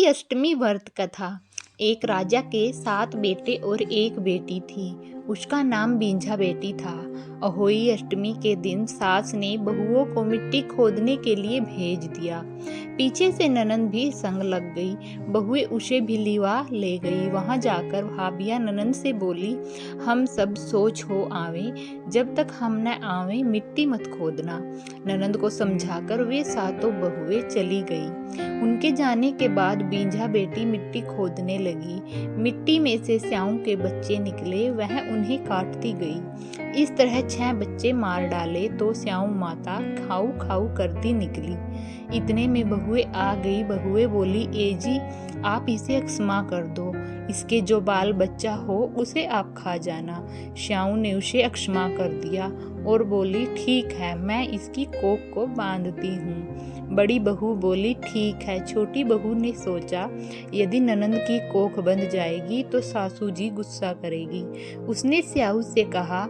अष्टमी व्रत कथा। एक राजा के 7 बेटे और एक बेटी थी। उसका नाम बींझा बेटी था। अहोई अष्टमी के दिन सास ने बहुओं को मिट्टी खोदने के लिए भेज दिया। पीछे से ननंद भी संग लग गई। बहुएं उसे भी लिवा ले गई। वहां जाकर भाभियां ननंद से बोली, हम सब सोच हो आवे, जब तक हम न आवे मिट्टी मत खोदना। ननंद को समझाकर वे सातों बहुएं चली गई। उनके जाने के बाद बींझा बेटी मिट्टी खोदने लगी। मिट्टी में से स्याऊ के बच्चे निकले, वह उन्हें काटती गई। इस तरह 6 बच्चे मार डाले तो स्याऊ माता खाऊ खाऊ करती निकली। इतने में बहुएं आ गई। बहुएं बोली, ए जी, आप इसे क्षमा कर दो, इसके जो बाल बच्चा हो उसे आप खा जाना। श्याऊ ने उसे क्षमा कर दिया और बोली, ठीक है, मैं इसकी कोख को बांधती हूँ। बड़ी बहू बोली, ठीक है। छोटी बहू ने सोचा, यदि ननंद की कोख बंध जाएगी तो सासू जी गुस्सा करेगी। उसने स्याऊ से कहा,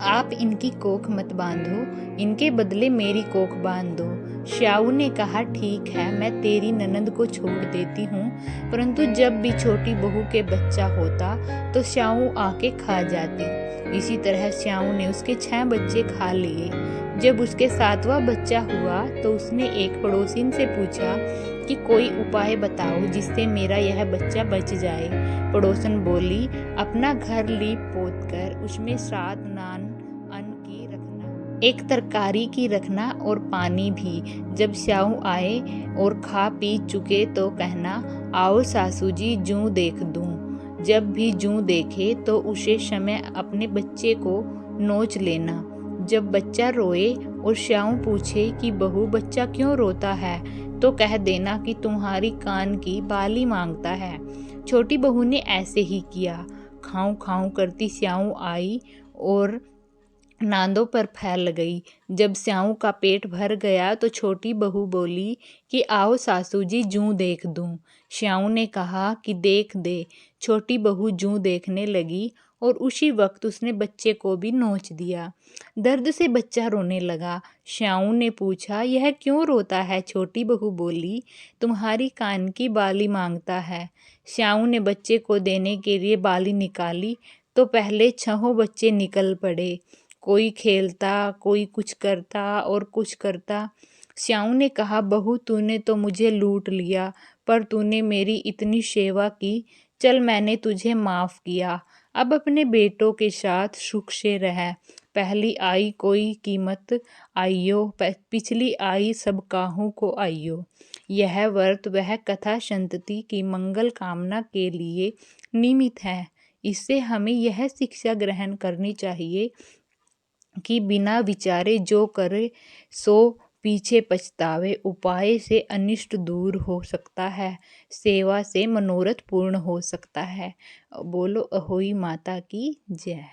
आप इनकी कोख मत बांधो, इनके बदले मेरी कोख बांध दो। श्याऊ ने कहा, ठीक है, मैं तेरी ननंद को छोड़ देती हूँ, परंतु जब भी छोटी बहू के बच्चा होता तो श्याऊ आके खा जाती। इसी तरह श्याऊ ने उसके 6 बच्चे खा लिए। जब उसके 7वां बच्चा हुआ तो उसने एक पड़ोसिन से पूछा कि कोई उपाय बताओ जिससे मेरा यह बच्चा बच जाए। पड़ोसन बोली, अपना घर लीप पोत कर उसमें श्राद्ध नान अन्न की रखना, एक तरकारी की रखना और पानी भी। जब स्याऊ आए और खा पी चुके तो कहना, आओ सासू जी जूं देख दूं। जब भी जूं देखे तो उसे समय अपने बच्चे को नोच लेना। जब बच्चा रोए और श्याऊ पूछे कि बहू बच्चा क्यों रोता है, तो कह देना कि तुम्हारी कान की बाली मांगता है। छोटी बहू ने ऐसे ही किया। खाऊं खाऊं करती स्याऊ आई और नांदों पर फैल गई। जब स्याऊ का पेट भर गया तो छोटी बहू बोली कि आओ सासू जी जूं देख दूं। श्याऊ ने कहा कि देख दे। छोटी बहू जूं देखने लगी और उसी वक्त उसने बच्चे को भी नोच दिया। दर्द से बच्चा रोने लगा। श्याऊ ने पूछा, यह क्यों रोता है? छोटी बहू बोली, तुम्हारी कान की बाली मांगता है। श्याऊ ने बच्चे को देने के लिए बाली निकाली तो पहले 6 बच्चे निकल पड़े। कोई खेलता, कोई कुछ करता और कुछ करता। श्याऊ ने कहा, बहू तूने तो मुझे लूट लिया, पर तूने मेरी इतनी सेवा की, चल मैंने तुझे माफ किया। अब अपने बेटों के साथ सुख से रह। पहली आई कोई कीमत आइयो, पिछली आई सब काहू को आइयो। यह व्रत वह कथा संतति की मंगल कामना के लिए निमित्त है। इससे हमें यह शिक्षा ग्रहण करनी चाहिए कि बिना विचारे जो करे सो पीछे पछतावे। उपाय से अनिष्ट दूर हो सकता है, सेवा से मनोरथ पूर्ण हो सकता है। बोलो अहोई माता की जय।